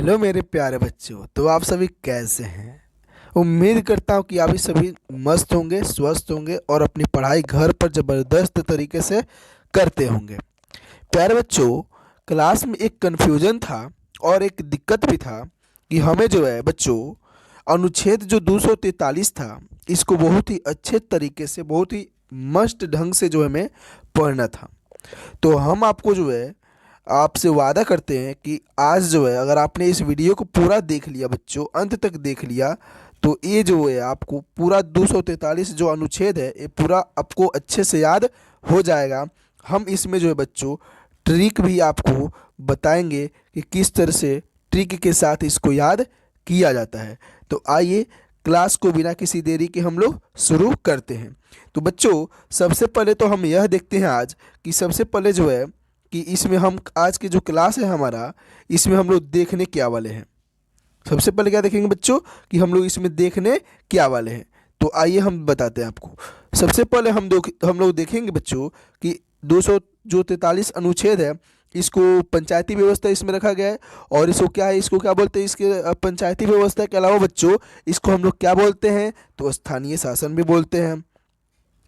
Hello मेरे प्यारे बच्चों। तो आप सभी कैसे हैं? उम्मीद करता हूँ कि आप भी सभी मस्त होंगे, स्वस्थ होंगे और अपनी पढ़ाई घर पर ज़बरदस्त तरीके से करते होंगे। प्यारे बच्चों, क्लास में एक कन्फ्यूजन था और एक दिक्कत भी था कि हमें जो है बच्चों, अनुच्छेद जो 243 था, इसको बहुत ही अच्छे तरीके से, बहुत ही मस्त ढंग से जो हमें पढ़ना था। तो हम आपको जो है, आपसे वादा करते हैं कि आज जो है, अगर आपने इस वीडियो को पूरा देख लिया बच्चों, अंत तक देख लिया, तो ये जो है आपको पूरा 243 जो अनुच्छेद है, ये पूरा आपको अच्छे से याद हो जाएगा। हम इसमें जो है बच्चों, ट्रिक भी आपको बताएंगे कि किस तरह से ट्रिक के साथ इसको याद किया जाता है। तो आइए क्लास को बिना किसी देरी के हम लोग शुरू करते हैं। तो बच्चों, सबसे पहले तो हम यह देखते हैं आज कि सबसे पहले जो है कि इसमें हम आज की जो क्लास है हमारा, इसमें हम लोग देखने क्या वाले हैं। सबसे पहले क्या देखेंगे बच्चों कि हम लोग इसमें देखने क्या वाले हैं। तो आइए हम बताते हैं आपको। सबसे पहले हम लोग देखेंगे बच्चों कि 243 अनुच्छेद है, इसको पंचायती व्यवस्था इसमें रखा गया है। और इसको क्या है, इसको क्या बोलते हैं, इसके पंचायती व्यवस्था के अलावा बच्चों इसको हम लोग क्या बोलते हैं, तो स्थानीय शासन भी बोलते हैं।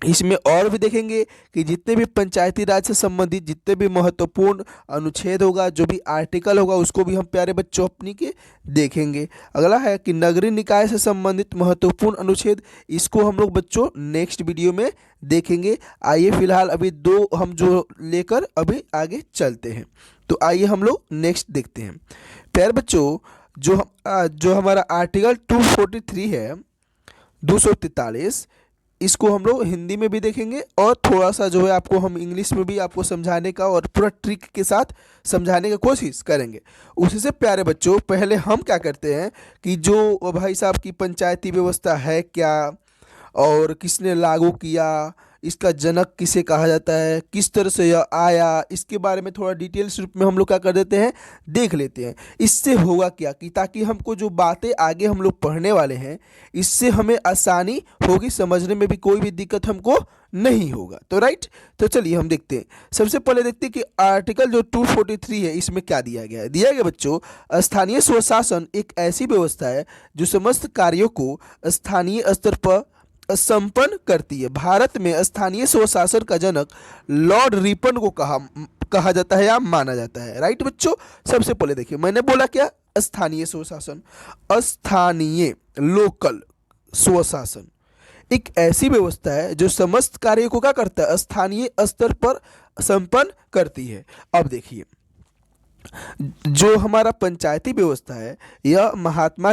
इसमें और भी देखेंगे कि जितने भी पंचायती राज से संबंधित जितने भी महत्वपूर्ण अनुच्छेद होगा, जो भी आर्टिकल होगा, उसको भी हम प्यारे बच्चों अपनी के देखेंगे। अगला है कि नगरीय निकाय से संबंधित महत्वपूर्ण अनुच्छेद, इसको हम लोग बच्चों नेक्स्ट वीडियो में देखेंगे। आइए फिलहाल अभी दो हम जो लेकर अभी आगे चलते हैं। तो आइए हम लोग नेक्स्ट देखते हैं। प्यारे बच्चों, जो हमारा आर्टिकल 243 है, 243, इसको हम लोग हिंदी में भी देखेंगे और थोड़ा सा जो है आपको हम इंग्लिश में भी आपको समझाने का और पूरा ट्रिक के साथ समझाने की कोशिश करेंगे। उसी से प्यारे बच्चों, पहले हम क्या करते हैं कि जो भाई साहब की पंचायती व्यवस्था है क्या, और किसने लागू किया, इसका जनक किसे कहा जाता है, किस तरह से यह आया, इसके बारे में थोड़ा डिटेल्स रूप में हम लोग क्या कर देते हैं, देख लेते हैं। इससे होगा क्या कि ताकि हमको जो बातें आगे हम लोग पढ़ने वाले हैं, इससे हमें आसानी होगी, समझने में भी कोई भी दिक्कत हमको नहीं होगा। तो राइट, तो चलिए हम देखते हैं। सबसे पहले देखते हैं कि आर्टिकल जो 243 है, इसमें क्या दिया गया है। दिया गया बच्चों, स्थानीय स्वशासन एक ऐसी व्यवस्था है जो समस्त कार्यों को स्थानीय स्तर पर संपन्न करती है। भारत में स्थानीय स्वशासन का जनक लॉर्ड रिपन को कहा जाता है या माना जाता है। राइट बच्चों, सबसे पहले देखिए मैंने बोला क्या, स्थानीय स्वशासन, स्थानीय लोकल स्वशासन एक ऐसी व्यवस्था है जो समस्त कार्य को क्या करता है, स्थानीय स्तर पर संपन्न करती है। अब देखिए, जो हमारा पंचायती व्यवस्था है, यह महात्मा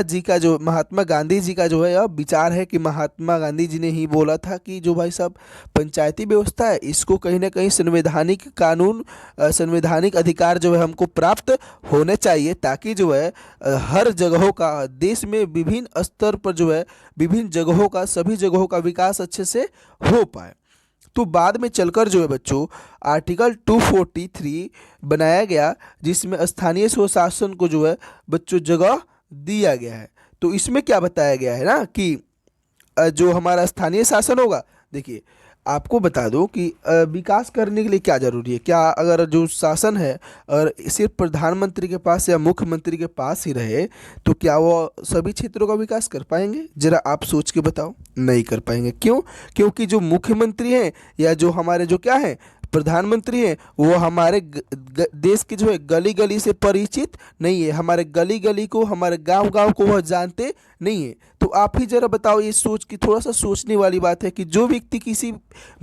गांधी जी का जो है यह विचार है कि महात्मा गांधी जी ने ही बोला था कि जो भाई साहब पंचायती व्यवस्था है, इसको कहीं ना कहीं संवैधानिक कानून, संवैधानिक अधिकार जो है हमको प्राप्त होने चाहिए, ताकि जो है हर जगहों का, देश में विभिन्न स्तर पर जो है विभिन्न जगहों का, सभी जगहों का विकास अच्छे से हो पाए। तो बाद में चलकर जो है बच्चों, आर्टिकल 243 बनाया गया, जिसमें स्थानीय स्वशासन को जो है बच्चों जगह दिया गया है। तो इसमें क्या बताया गया है ना कि जो हमारा स्थानीय शासन होगा, देखिए आपको बता दूं कि विकास करने के लिए क्या जरूरी है। क्या अगर जो शासन है और सिर्फ प्रधानमंत्री के पास या मुख्यमंत्री के पास ही रहे, तो क्या वो सभी क्षेत्रों का विकास कर पाएंगे? जरा आप सोच के बताओ, नहीं कर पाएंगे। क्यों? क्योंकि जो मुख्यमंत्री हैं या जो हमारे जो क्या है प्रधानमंत्री हैं, वो हमारे देश के जो है गली गली से परिचित नहीं है, हमारे गली गली को, हमारे गांव गांव को वह जानते नहीं है। तो आप ही जरा बताओ, ये सोच की थोड़ा सा सोचने वाली बात है कि जो व्यक्ति किसी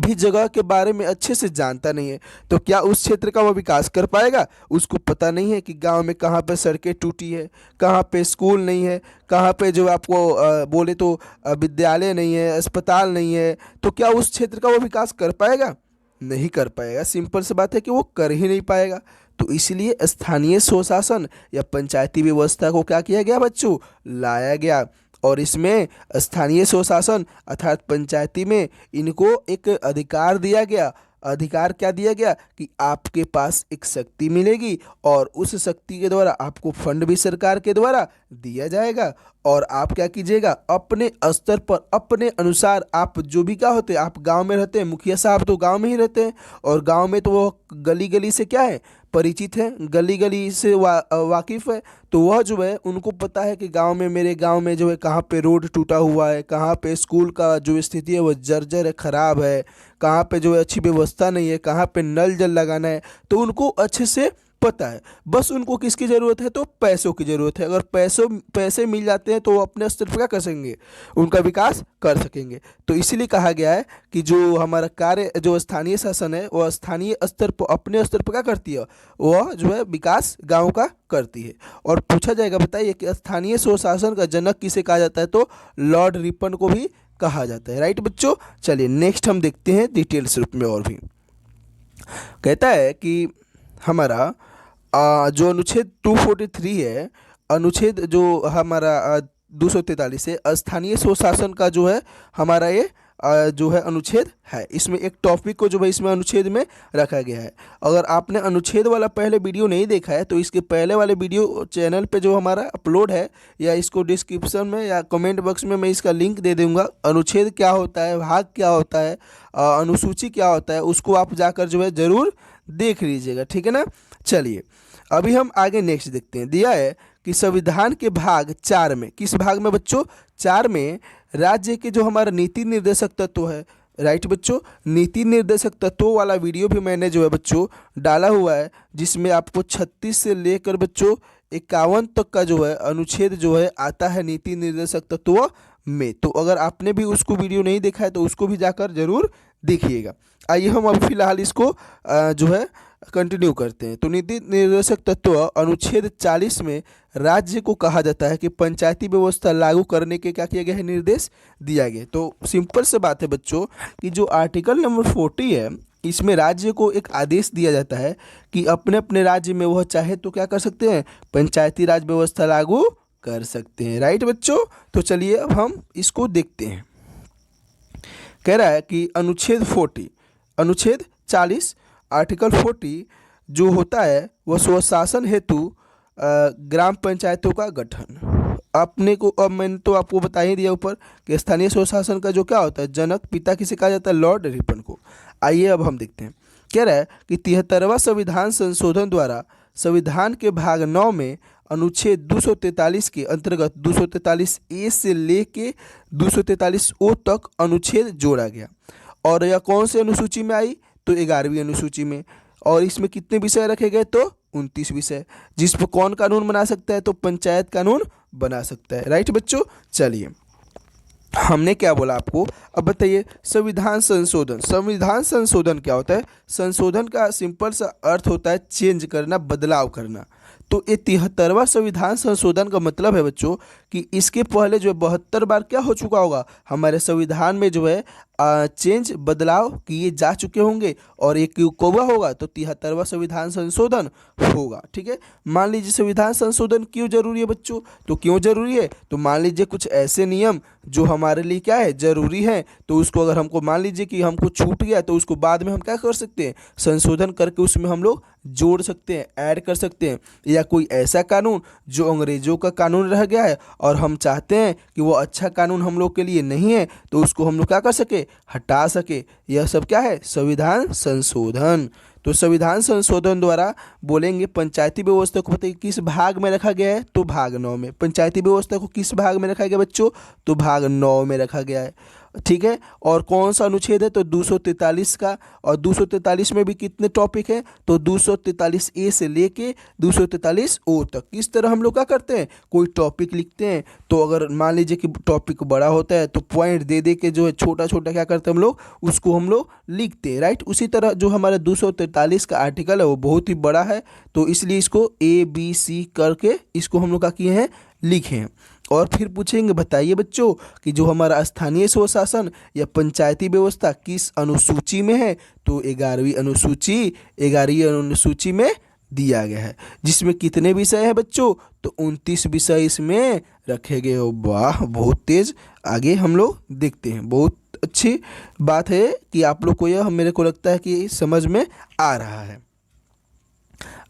भी जगह के बारे में अच्छे से जानता नहीं है, तो क्या उस क्षेत्र का वह विकास कर पाएगा? उसको पता नहीं है कि गांव में कहाँ पे सड़कें टूटी है, कहाँ पे स्कूल नहीं है, कहाँ पे जो आपको बोले तो विद्यालय नहीं है, अस्पताल नहीं है, तो क्या उस क्षेत्र का वह विकास कर पाएगा? नहीं कर पाएगा। सिंपल सी बात है कि वो कर ही नहीं पाएगा। तो इसलिए स्थानीय स्वशासन या पंचायती व्यवस्था को क्या किया गया बच्चों, लाया गया। और इसमें स्थानीय स्वशासन अर्थात पंचायती में इनको एक अधिकार दिया गया। अधिकार क्या दिया गया कि आपके पास एक शक्ति मिलेगी और उस शक्ति के द्वारा आपको फंड भी सरकार के द्वारा दिया जाएगा, और आप क्या कीजिएगा, अपने स्तर पर अपने अनुसार, आप जो भी क्या होते हैं, आप गांव में रहते हैं, मुखिया साहब तो गांव में ही रहते हैं, और गांव में तो वो गली गली से क्या है परिचित हैं, गली गली से वाकिफ़ है, तो वह जो है उनको पता है कि गांव में, मेरे गांव में जो है कहाँ पे रोड टूटा हुआ है, कहाँ पे स्कूल का जो स्थिति है वो जर्जर है, ख़राब है, कहाँ पे जो है अच्छी व्यवस्था नहीं है, कहाँ पे नल जल लगाना है, तो उनको अच्छे से पता है। बस उनको किसकी ज़रूरत है, तो पैसों की ज़रूरत है। अगर पैसे मिल जाते हैं तो वो अपने स्तर पर क्या कर सकेंगे, उनका विकास कर सकेंगे। तो इसीलिए कहा गया है कि जो हमारा कार्य, जो स्थानीय शासन है, वह स्थानीय स्तर पर, अपने स्तर पर क्या करती है, वह जो है विकास गाँव का करती है। और पूछा जाएगा, बताइए कि स्थानीय स्वशासन का जनक किसे कहा जाता है, तो लॉर्ड रिपन को भी कहा जाता है। राइट बच्चों, चलिए नेक्स्ट हम देखते हैं डिटेल्स रूप में। और भी कहता है कि हमारा जो अनुच्छेद 243 है, अनुच्छेद जो हमारा 243 है, स्थानीय स्वशासन का जो है हमारा ये जो है अनुच्छेद है। इसमें एक टॉपिक को जो है इसमें अनुच्छेद में रखा गया है। अगर आपने अनुच्छेद वाला पहले वीडियो नहीं देखा है तो इसके पहले वाले वीडियो चैनल पे जो हमारा अपलोड है, या इसको डिस्क्रिप्शन में या कमेंट बॉक्स में मैं इसका लिंक दे दूंगा। अनुच्छेद क्या होता है, भाग क्या होता है, अनुसूची क्या होता है, उसको आप जाकर जो है ज़रूर देख लीजिएगा, ठीक है ना। चलिए अभी हम आगे नेक्स्ट देखते हैं। दिया है कि संविधान के भाग 4 में, किस भाग में बच्चों, 4 में, राज्य के जो हमारा नीति निर्देशक तत्व है। राइट बच्चों, नीति निर्देशक तत्वों वाला वीडियो भी मैंने जो है बच्चों डाला हुआ है, जिसमें आपको 36 से लेकर बच्चों 51 तक का जो है अनुच्छेद जो है आता है नीति निर्देशक तत्वों में। तो अगर आपने भी उसको वीडियो नहीं देखा है तो उसको भी जाकर जरूर देखिएगा। आइए हम अभी फिलहाल इसको जो है कंटिन्यू करते हैं। तो नीति निर्देशक तत्व अनुच्छेद 40 में राज्य को कहा जाता है कि पंचायती व्यवस्था लागू करने के क्या किया गया है, निर्देश दिया गया। तो सिंपल से बात है बच्चों कि जो आर्टिकल नंबर 40 है, इसमें राज्य को एक आदेश दिया जाता है कि अपने अपने राज्य में वह चाहे तो क्या कर सकते हैं, पंचायती राज व्यवस्था लागू कर सकते हैं। राइट बच्चों, तो चलिए अब हम इसको देखते हैं। कह रहा है कि अनुच्छेद 40 आर्टिकल 40 जो होता है वह स्वशासन हेतु ग्राम पंचायतों का गठन। आपने को, अब मैंने तो आपको बता ही दिया ऊपर कि स्थानीय स्वशासन का जो क्या होता है जनक, पिता किसे कहा जाता है, लॉर्ड रिपन को। आइए अब हम देखते हैं। कह रहा है कि 73वां संविधान संशोधन द्वारा संविधान के भाग 9 में अनुच्छेद 243 के अंतर्गत 243A से लेके 243O तक अनुच्छेद जोड़ा गया। और यह कौन से अनुसूची में आई, तो 11वीं अनुसूची में। और इसमें कितने विषय रखे गए, तो 29 विषय। जिस पर कौन कानून बना सकता है, तो पंचायत कानून बना सकता है। राइट बच्चों, चलिए हमने क्या बोला आपको, अब बताइए संविधान संशोधन क्या होता है। संशोधन का सिंपल सा अर्थ होता है चेंज करना, बदलाव करना। तो ये 73वां संविधान संशोधन का मतलब है बच्चों कि इसके पहले जो 72 बार क्या हो चुका होगा, हमारे संविधान में जो है चेंज, बदलाव किए जा चुके होंगे। और एक कौवा होगा तो 73वां संविधान संशोधन होगा। ठीक है, मान लीजिए संविधान संशोधन क्यों जरूरी है बच्चों, तो क्यों जरूरी है, तो मान लीजिए कुछ ऐसे नियम जो हमारे लिए क्या है, जरूरी है, तो उसको अगर हमको मान लीजिए कि हमको छूट गया तो उसको बाद में हम क्या कर सकते हैं, संशोधन करके उसमें हम लोग जोड़ सकते हैं, ऐड कर सकते हैं। या कोई ऐसा कानून जो अंग्रेजों का कानून रह गया है और हम चाहते हैं कि वो अच्छा कानून हम लोग के लिए नहीं है, तो उसको हम लोग क्या कर सके, हटा सके। यह सब क्या है, संविधान संशोधन। तो संविधान संशोधन द्वारा बोलेंगे पंचायती व्यवस्था को बताइए किस भाग में रखा गया है, तो भाग 9 में। पंचायती व्यवस्था को किस भाग में रखा गया बच्चों, तो भाग 9 में रखा गया है। ठीक है, और कौन सा अनुच्छेद है, तो 243 का। और 243 में भी कितने टॉपिक हैं, तो 243A से लेके 243O तक। किस तरह हम लोग क्या करते हैं, कोई टॉपिक लिखते हैं तो अगर मान लीजिए कि टॉपिक बड़ा होता है तो पॉइंट दे दे के जो है छोटा छोटा क्या करते हैं हम लोग, उसको हम लोग लिखते हैं। राइट, उसी तरह जो हमारा 243 का आर्टिकल है वो बहुत ही बड़ा है, तो इसलिए इसको ABC करके इसको हम लोग क्या किए हैं, लिखे हैं। और फिर पूछेंगे बताइए बच्चों कि जो हमारा स्थानीय स्वशासन या पंचायती व्यवस्था किस अनुसूची में है, तो 11वीं अनुसूची में दिया गया है। जिसमें कितने विषय हैं बच्चों, तो 29 विषय इसमें रखे गए हो। वाह, बहुत तेज। आगे हम लोग देखते हैं। बहुत अच्छी बात है कि आप लोग को यह मेरे को लगता है कि समझ में आ रहा है।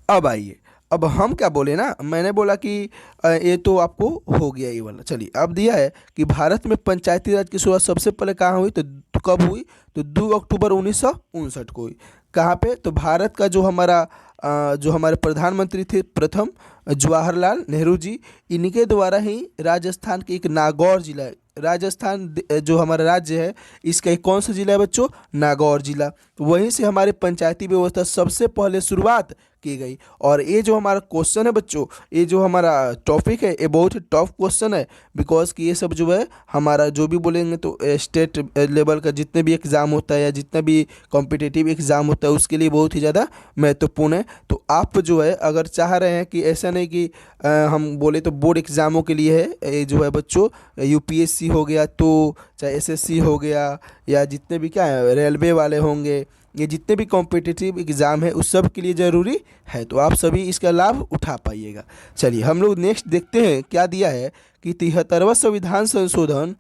अब आइए, अब हम क्या बोले ना, मैंने बोला कि ये तो आपको हो गया ये वाला। चलिए अब दिया है कि भारत में पंचायती राज की शुरुआत सबसे पहले कहाँ हुई, तो कब हुई, तो 2 अक्टूबर 1959 को हुई। कहाँ पे, तो भारत का जो हमारे प्रधानमंत्री थे प्रथम, जवाहरलाल नेहरू जी, इनके द्वारा ही राजस्थान के एक नागौर जिला है, राजस्थान जो हमारा राज्य है, इसका एक कौन सा जिला है बच्चों, नागौर जिला। तो वहीं से हमारे पंचायती व्यवस्था सबसे पहले शुरुआत की गई। और ये जो हमारा क्वेश्चन है बच्चों, ये जो हमारा टॉपिक है, ये बहुत ही टफ क्वेश्चन है, बिकॉज कि ये सब जो है हमारा जो भी बोलेंगे तो स्टेट लेवल का जितने भी एग्ज़ाम होता है या जितना भी कॉम्पिटिटिव एग्ज़ाम होता है उसके लिए बहुत ही ज़्यादा महत्वपूर्ण है। तो आप जो है अगर चाह रहे हैं कि ऐसा नहीं कि हम बोले तो बोर्ड एग्ज़ामों के लिए है ये जो है बच्चों, यूपीएससी हो गया, तो चाहे एसएससी हो गया, या जितने भी क्या है रेलवे वाले होंगे, ये जितने भी कॉम्पिटिटिव एग्ज़ाम है उस सब के लिए ज़रूरी है। तो आप सभी इसका लाभ उठा पाइएगा। चलिए हम लोग नेक्स्ट देखते हैं क्या दिया है कि 73वां संविधान संशोधन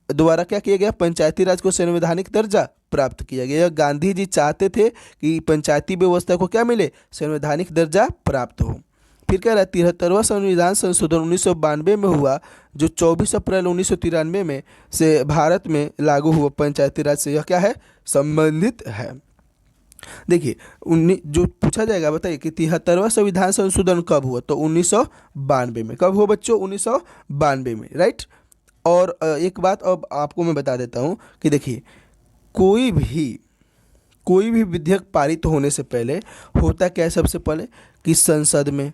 द्वारा क्या किया गया, पंचायती राज को संवैधानिक दर्जा प्राप्त किया गया। गांधी जी चाहते थे कि पंचायती व्यवस्था को क्या मिले, संवैधानिक दर्जा प्राप्त हो। फिर क्या रहा, 73वां संविधान संशोधन 1992 में हुआ, जो 24 अप्रैल 1993 में से भारत में लागू हुआ, पंचायती राज से यह क्या है, संबंधित है। देखिए जो पूछा जाएगा बताइए कि 73वां संविधान संशोधन कब हुआ, तो 1992 में। कब हुआ बच्चों, 1992 में, राइट। और एक बात अब आपको मैं बता देता हूँ कि देखिए कोई भी विधेयक पारित होने से पहले होता क्या है, सबसे पहले कि संसद में,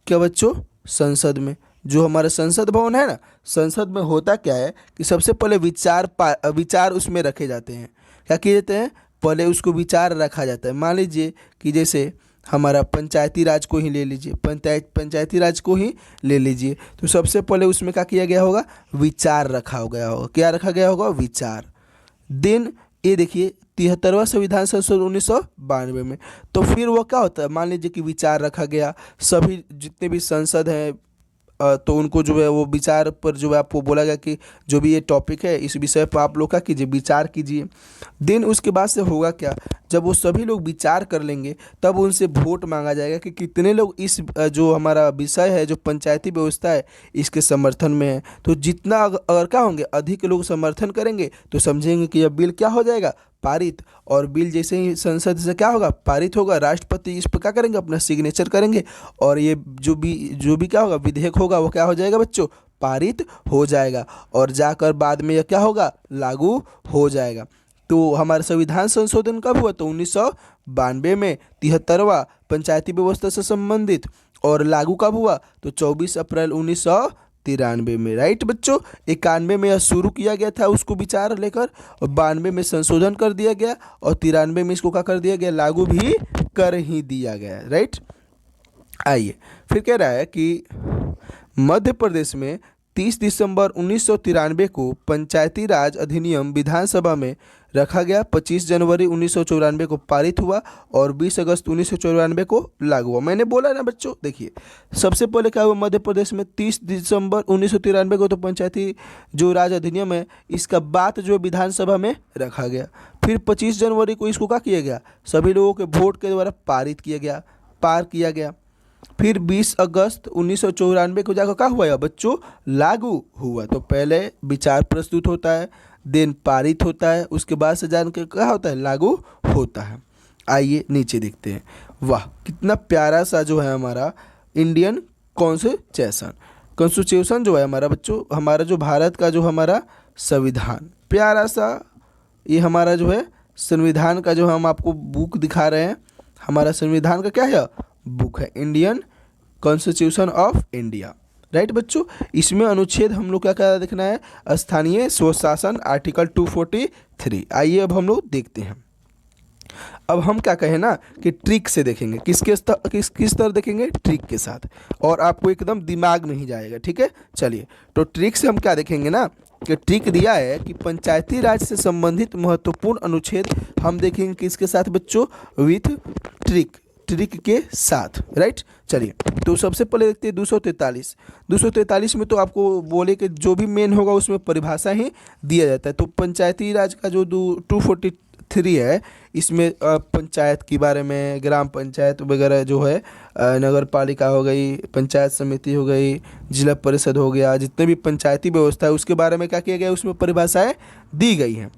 क्या बच्चों, संसद में जो हमारा संसद भवन है ना, संसद में होता क्या है कि सबसे पहले विचार उसमें रखे जाते हैं। क्या किए जाते हैं, पहले उसको विचार रखा जाता है। मान लीजिए कि जैसे हमारा पंचायती राज को ही ले लीजिए, पंचायती राज को ही ले लीजिए, तो सबसे पहले उसमें क्या किया गया होगा, विचार रखा गया होगा। क्या रखा गया होगा, विचार। देन ये देखिए 73वां संविधान संशोधन 1992 में, तो फिर वो क्या होता है, मान लीजिए कि विचार रखा गया, सभी जितने भी संसद हैं तो उनको जो है वो विचार पर जो है आपको बोला गया कि जो भी ये टॉपिक है इस विषय पर आप लोग क्या कीजिए, विचार कीजिए। देन उसके बाद से होगा क्या, जब वो सभी लोग विचार कर लेंगे तब उनसे वोट मांगा जाएगा कि कितने लोग इस जो हमारा विषय है, जो पंचायती व्यवस्था है, इसके समर्थन में है। तो जितना अगर क्या होंगे, अधिक लोग समर्थन करेंगे तो समझेंगे कि यह बिल क्या हो जाएगा, पारित। और बिल जैसे ही संसद से क्या होगा, पारित होगा, राष्ट्रपति इस पर क्या करेंगे, अपना सिग्नेचर करेंगे, और ये जो भी क्या होगा, विधेयक होगा, वो क्या हो जाएगा बच्चों, पारित हो जाएगा, और जाकर बाद में यह क्या होगा, लागू हो जाएगा। तो हमारा संविधान संशोधन कब हुआ, तो 1992 में, 73वां पंचायती व्यवस्था से संबंधित। और लागू कब हुआ, तो 24 अप्रैल 1993 में, राइट बच्चों। 91 में यह शुरू किया गया था उसको विचार लेकर, और 92 में संशोधन कर दिया गया, और 93 में इसको क्या कर दिया गया, लागू भी कर ही दिया गया, राइट। आइए फिर कह रहा है कि मध्य प्रदेश में 30 दिसंबर 1993 को पंचायती राज अधिनियम विधानसभा में रखा गया। 25 जनवरी 1994 को पारित हुआ और 20 अगस्त 1994 को लागू हुआ। मैंने बोला ना बच्चों, देखिए सबसे पहले क्या हुआ, मध्य प्रदेश में 30 दिसंबर 1993 को तो पंचायती जो राज अधिनियम है इसका बात जो विधानसभा में रखा गया। फिर 25 जनवरी को इसको क्या किया गया, सभी लोगों के वोट के द्वारा पार किया गया। फिर 20 अगस्त 1994 को जाकर क्या हुआ बच्चों, लागू हुआ। तो पहले विचार प्रस्तुत होता है, देन पारित होता है, उसके बाद से जान के क्या होता है, लागू होता है। आइए नीचे देखते हैं। वाह कितना प्यारा सा जो है हमारा इंडियन कॉन्स्टिट्यूशन जो है हमारा बच्चों, हमारा जो भारत का जो हमारा संविधान, प्यारा सा ये हमारा जो है संविधान का जो हम आपको बुक दिखा रहे हैं, हमारा संविधान का क्या है, बुक है Indian constitution of India, right बच्चों। इसमें अनुच्छेद हम लोग क्या क्या देखना है, स्थानीय स्वशासन, आर्टिकल 243। आइए अब हम लोग देखते हैं। अब हम क्या कहें ना कि ट्रिक से देखेंगे, किस तरह देखेंगे, ट्रिक के साथ, और आपको एकदम दिमाग नहीं जाएगा, ठीक है। चलिए तो ट्रिक से हम क्या देखेंगे ना कि ट्रिक दिया है कि पंचायती राज से संबंधित महत्वपूर्ण अनुच्छेद हम देखेंगे किसके साथ बच्चों, विथ ट्रिक के साथ, राइट। चलिए तो सबसे पहले देखते हैं 243 में तो आपको बोले कि जो भी मेन होगा उसमें परिभाषा ही दिया जाता है। तो पंचायती राज का जो 3 है, इसमें पंचायत के बारे में, ग्राम पंचायत वगैरह जो है, नगर पालिका हो गई, पंचायत समिति हो गई, जिला परिषद हो गया, जितने भी पंचायती व्यवस्था है उसके बारे में क्या किया गया है, उसमें परिभाषाएं दी गई हैं।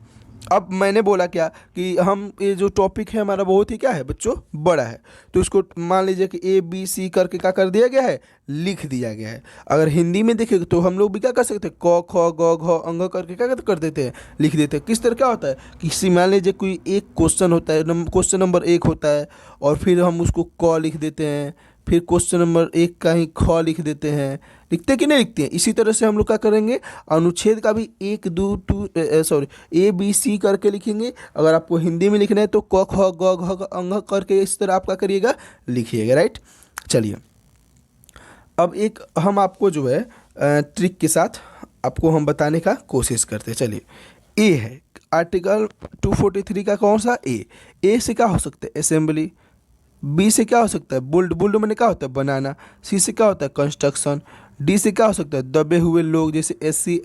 अब मैंने बोला क्या कि हम ये जो टॉपिक है हमारा बहुत ही क्या है बच्चों, बड़ा है, तो इसको मान लीजिए कि ABC करके क्या कर दिया गया है, लिख दिया गया है। अगर हिंदी में देखें तो हम लोग भी क्या कर सकते हैं, क ख ग घ अंग करके क्या कर देते हैं, लिख देते हैं। किस तरह क्या होता है, किसी मान लीजिए कोई एक क्वेश्चन होता है, क्वेश्चन नंबर 1 होता है, और फिर हम उसको क लिख देते हैं, फिर क्वेश्चन नंबर 1 का ही ख लिख देते हैं, लिखते हैं कि नहीं लिखते हैं। इसी तरह से हम लोग क्या करेंगे, अनुच्छेद का भी 1 2 ABC करके लिखेंगे। अगर आपको हिंदी में लिखना है तो क ख ग घ अंग करके इस तरह आप क्या करिएगा, लिखिएगा, राइट। चलिए अब एक हम आपको जो है ट्रिक के साथ आपको हम बताने का कोशिश करते हैं। चलिए, ए है आर्टिकल 243 का कौन सा, ए से क्या हो सकता है, असेंबली। बी से क्या हो सकता है, बुल्ड, बुल्ड मैंने क्या होता है, बनाना। सी से क्या होता है, कंस्ट्रक्शन। डी से क्या हो सकता है, दबे हुए लोग, जैसे SC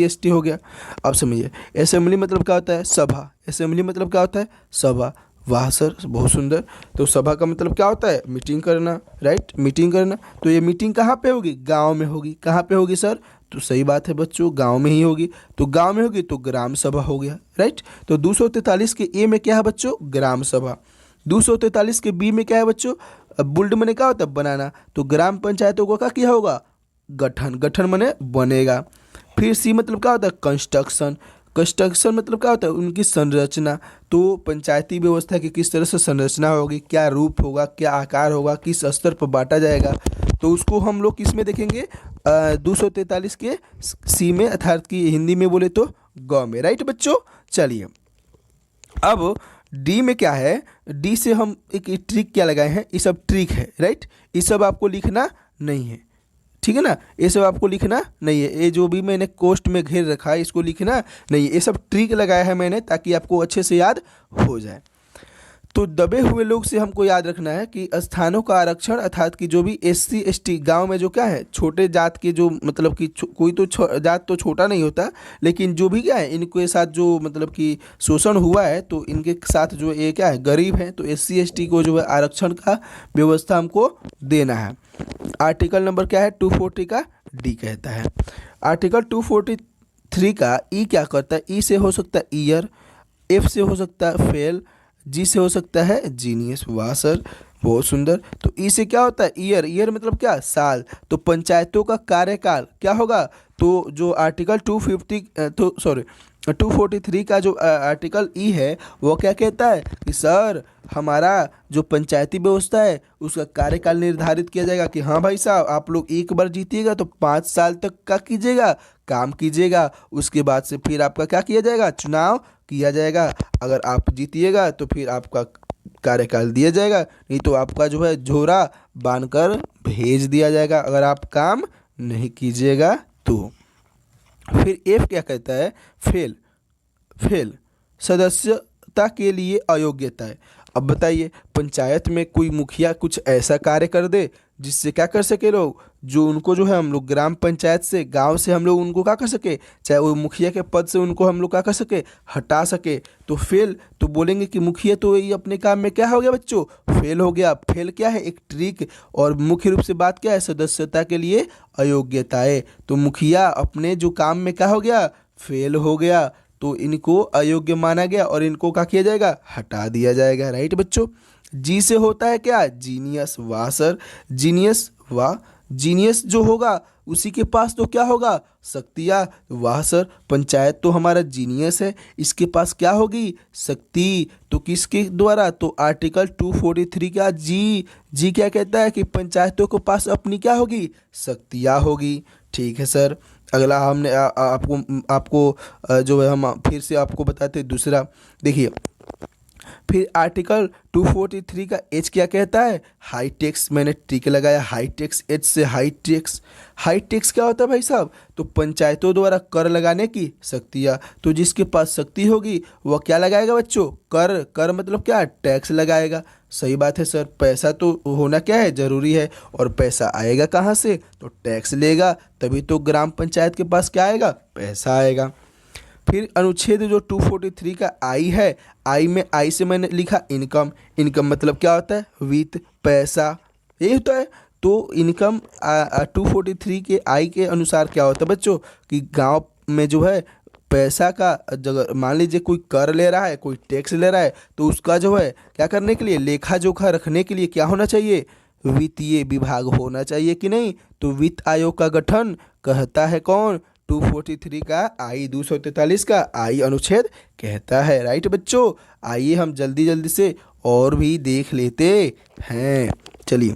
ST हो गया। अब समझिए, असेंबली मतलब क्या होता है, सभा। असेंबली मतलब क्या होता है, सभा। वाह सर, बहुत सुंदर। तो सभा का मतलब क्या होता है, मीटिंग करना, राइट, मीटिंग करना। तो ये मीटिंग कहाँ पे होगी, गांव में होगी। कहाँ पे होगी सर, तो सही बात है बच्चों, गांव में ही होगी। तो गांव में होगी तो ग्राम सभा हो गया, राइट। तो 243 के ए में क्या है बच्चों, ग्राम सभा। 243 के बी में क्या है बच्चों, बुल्ड मने क्या होता है, बनाना। तो ग्राम पंचायतों को क्या किया होगा, गठन, गठन मने बनेगा। फिर सी मतलब क्या होता है, कंस्ट्रक्शन। कंस्ट्रक्शन मतलब क्या होता है, उनकी संरचना। तो पंचायती व्यवस्था की किस तरह से संरचना होगी, क्या रूप होगा, क्या आकार होगा, किस स्तर पर बांटा जाएगा, तो उसको हम लोग किस में देखेंगे, 243 के सी में, अर्थात कि हिंदी में बोले तो ग में, राइट बच्चों। चलिए अब डी में क्या है, डी से हम एक ट्रिक क्या लगाए हैं, ये सब ट्रिक है, राइट। ये सब आपको लिखना नहीं है, ठीक है ना, ये सब आपको लिखना नहीं है। ये जो भी मैंने कोष्ट में घेर रखा है इसको लिखना नहीं है, ये सब ट्रिक लगाया है मैंने ताकि आपको अच्छे से याद हो जाए। तो दबे हुए लोग से हमको याद रखना है कि स्थानों का आरक्षण, अर्थात कि जो भी SC ST गांव में जो क्या है, छोटे जात के जो मतलब कि कोई तो जात तो छोटा नहीं होता, लेकिन जो भी क्या है इनके साथ जो मतलब कि शोषण हुआ है, तो इनके साथ जो ये क्या है, गरीब है, तो SC ST को जो है आरक्षण का व्यवस्था हमको देना है। आर्टिकल नंबर क्या है, 240 का डी कहता है। आर्टिकल 243 का ई क्या करता है, ई से हो सकता है ईयर, एफ से हो सकता है फेल, जी से हो सकता है जीनियस। वाह सर, बहुत सुंदर। तो ई से क्या होता है, ईयर। ईयर मतलब क्या, साल। तो पंचायतों का कार्यकाल क्या होगा, तो जो आर्टिकल 243 का जो आर्टिकल ई है वो क्या कहता है कि सर हमारा जो पंचायती व्यवस्था है उसका कार्यकाल निर्धारित किया जाएगा कि हाँ भाई साहब, आप लोग एक बार जीतिएगा तो 5 साल तक का कीजिएगा, काम कीजिएगा। उसके बाद से फिर आपका क्या किया जाएगा, चुनाव किया जाएगा। अगर आप जीतिएगा तो फिर आपका कार्यकाल दिया जाएगा, नहीं तो आपका जो है झोरा बांधकर भेज दिया जाएगा, अगर आप काम नहीं कीजिएगा तो। फिर एफ क्या कहता है, फेल। फेल सदस्यता के लिए अयोग्यता है। अब बताइए, पंचायत में कोई मुखिया कुछ ऐसा कार्य कर दे जिससे क्या कर सके लोग, जो उनको जो है हम लोग ग्राम पंचायत से, गांव से हम लोग उनको क्या कर सके, चाहे वो मुखिया के पद से उनको हम लोग क्या कर सके, हटा सके, तो फेल। तो बोलेंगे कि मुखिया तो ये अपने काम में क्या हो गया बच्चों, फेल हो गया। फेल क्या है, एक ट्रिक, और मुख्य रूप से बात क्या है, सदस्यता के लिए अयोग्यता है। तो मुखिया अपने जो काम में क्या हो गया, फेल हो गया, तो इनको अयोग्य माना गया और इनको क्या किया जाएगा, हटा दिया जाएगा, राइट बच्चों। जी से होता है क्या, जीनियस। वाह सर, जीनियस, वाह। जीनियस जो होगा उसी के पास तो क्या होगा, शक्तियाँ। वाह सर, पंचायत तो हमारा जीनियस है, इसके पास क्या होगी, शक्ति। तो किसके द्वारा, तो आर्टिकल 243 का जी क्या कहता है कि पंचायतों के पास अपनी क्या होगी, शक्तियाँ होगी। ठीक है सर। अगला हमने आपको जो है हम फिर से आपको बताते हैं दूसरा। देखिए, फिर आर्टिकल 243 का एच क्या कहता है, हाई टैक्स। मैंने टिक लगाया, हाई टैक्स, एच से हाई टैक्स। हाई टैक्स क्या होता है भाई साहब, तो पंचायतों द्वारा कर लगाने की शक्तियाँ। तो जिसके पास शक्ति होगी वह क्या लगाएगा बच्चों, कर। कर मतलब क्या, टैक्स लगाएगा। सही बात है सर, पैसा तो होना क्या है, ज़रूरी है, और पैसा आएगा कहाँ से, तो टैक्स लेगा, तभी तो ग्राम पंचायत के पास क्या आएगा, पैसा आएगा। फिर अनुच्छेद जो 243 का आई है, आई में आई से मैंने लिखा इनकम। इनकम मतलब क्या होता है? वित्त, पैसा, यही होता है। तो इनकम 243 के आई के अनुसार क्या होता है बच्चों कि गांव में जो है पैसा का, अगर मान लीजिए कोई कर ले रहा है, कोई टैक्स ले रहा है, तो उसका जो है क्या करने के लिए, लेखा जोखा रखने के लिए क्या होना चाहिए? वित्तीय विभाग होना चाहिए कि नहीं? तो वित्त आयोग का गठन कहता है कौन? 243 का आई, 243 का आई अनुच्छेद कहता है। राइट बच्चों, आइए हम जल्दी जल्दी से और भी देख लेते हैं। चलिए,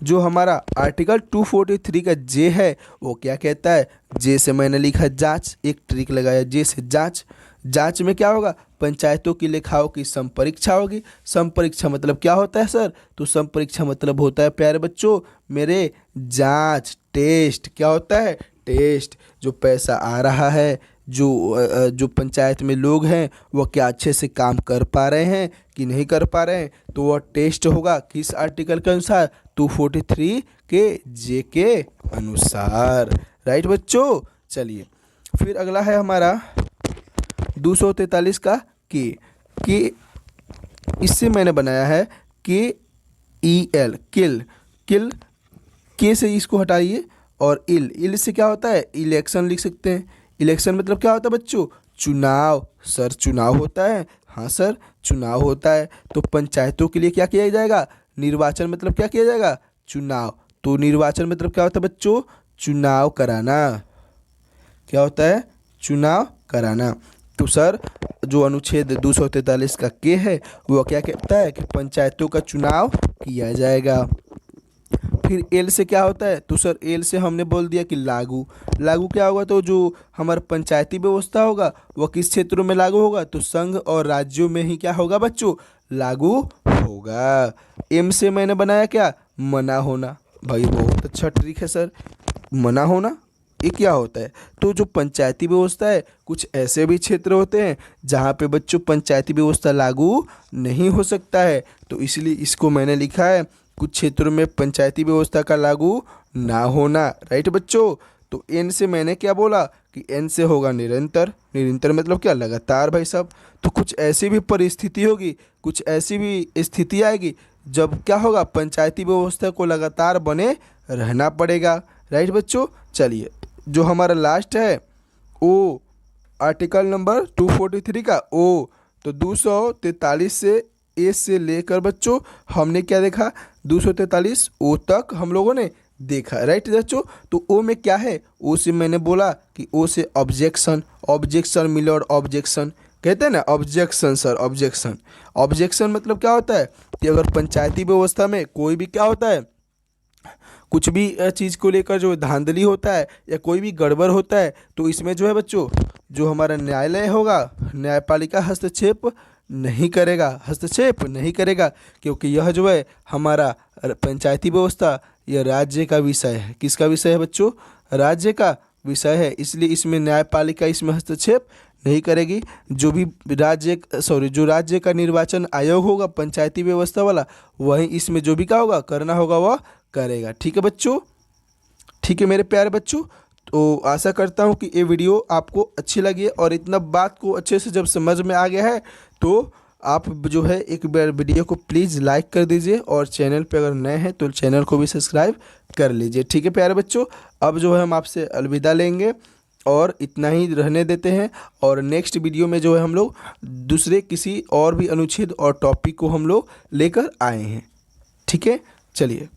जो हमारा आर्टिकल 243 का जे है वो क्या कहता है? जे से मैंने लिखा जांच, एक ट्रिक लगाया, जे से जांच। जांच में क्या होगा? पंचायतों की लेखाओं की संपरीक्षा होगी। संपरीक्षा मतलब क्या होता है सर? तो संपरीक्षा मतलब होता है प्यारे बच्चों मेरे, जांच, टेस्ट। क्या होता है? टेस्ट। जो पैसा आ रहा है, जो पंचायत में लोग हैं वो क्या अच्छे से काम कर पा रहे हैं कि नहीं कर पा रहे हैं, तो वह टेस्ट होगा किस आर्टिकल के अनुसार? 243 के जे के अनुसार। राइट बच्चों, चलिए फिर अगला है हमारा 243 का के इससे मैंने बनाया है KEL, किल। किल के से इसको हटाइए, और इल से क्या होता है? इलेक्शन लिख सकते हैं। इलेक्शन मतलब क्या होता है बच्चों? चुनाव। सर चुनाव होता है? हाँ सर, चुनाव होता है। तो पंचायतों के लिए क्या किया जाएगा? निर्वाचन मतलब क्या किया जाएगा? चुनाव। तो निर्वाचन मतलब क्या होता है बच्चों? चुनाव कराना। क्या होता है? चुनाव कराना। तो सर जो अनुच्छेद 243 का के है वो क्या कहता है कि पंचायतों का चुनाव किया जाएगा। फिर एल से क्या होता है? तो सर एल से हमने बोल दिया कि लागू। लागू क्या होगा? तो जो हमारा पंचायती व्यवस्था होगा वह किस क्षेत्रों में लागू होगा? तो संघ और राज्यों में ही क्या होगा बच्चों? लागू होगा। एम से मैंने बनाया क्या? मना होना। भाई बहुत अच्छा ट्रिक है सर, मना होना ये क्या होता है? तो जो पंचायती व्यवस्था है, कुछ ऐसे भी क्षेत्र होते हैं जहाँ पे बच्चों पंचायती व्यवस्था लागू नहीं हो सकता है, तो इसलिए इसको मैंने लिखा है कुछ क्षेत्रों में पंचायती व्यवस्था का लागू ना होना। राइट बच्चों, तो एन से मैंने क्या बोला कि एन से होगा निरंतर। निरंतर मतलब क्या? लगातार भाई साहब। तो कुछ ऐसी भी परिस्थिति होगी, कुछ ऐसी भी स्थिति आएगी जब क्या होगा? पंचायती व्यवस्था को लगातार बने रहना पड़ेगा। राइट बच्चों, चलिए जो हमारा लास्ट है ओ, आर्टिकल नंबर 243 का ओ, तो 243 से ए से लेकर बच्चों हमने क्या देखा? 243 ओ तक हम लोगों ने देखा। राइट बच्चों, तो ओ में क्या है? ओ से मैंने बोला कि ओ से ऑब्जेक्शन। ऑब्जेक्शन मिले और ऑब्जेक्शन कहते हैं ना, ऑब्जेक्शन सर, ऑब्जेक्शन। ऑब्जेक्शन मतलब क्या होता है कि अगर पंचायती व्यवस्था में कोई भी क्या होता है, कुछ भी चीज़ को लेकर जो धांधली होता है या कोई भी गड़बड़ होता है, तो इसमें जो है बच्चों जो हमारा न्यायालय होगा, न्यायपालिका हस्तक्षेप नहीं करेगा। हस्तक्षेप नहीं करेगा क्योंकि यह जो है हमारा पंचायती व्यवस्था यह राज्य का विषय है। किसका विषय है बच्चों? राज्य का विषय है, इसलिए इसमें न्यायपालिका इसमें हस्तक्षेप नहीं करेगी। जो भी जो राज्य का निर्वाचन आयोग होगा पंचायती व्यवस्था वाला, वही इसमें जो भी क्या होगा करना होगा वह करेगा। ठीक है बच्चों, ठीक है मेरे प्यारे बच्चों, तो आशा करता हूँ कि ये वीडियो आपको अच्छी लगी है और इतना बात को अच्छे से जब समझ में आ गया है तो आप जो है एक बार वीडियो को प्लीज़ लाइक कर दीजिए और चैनल पे अगर नए हैं तो चैनल को भी सब्सक्राइब कर लीजिए। ठीक है प्यारे बच्चों, अब जो है हम आपसे अलविदा लेंगे और इतना ही रहने देते हैं, और नेक्स्ट वीडियो में जो है हम लोग दूसरे किसी और भी अनुच्छेद और टॉपिक को हम लोग लेकर आए हैं। ठीक है, चलिए।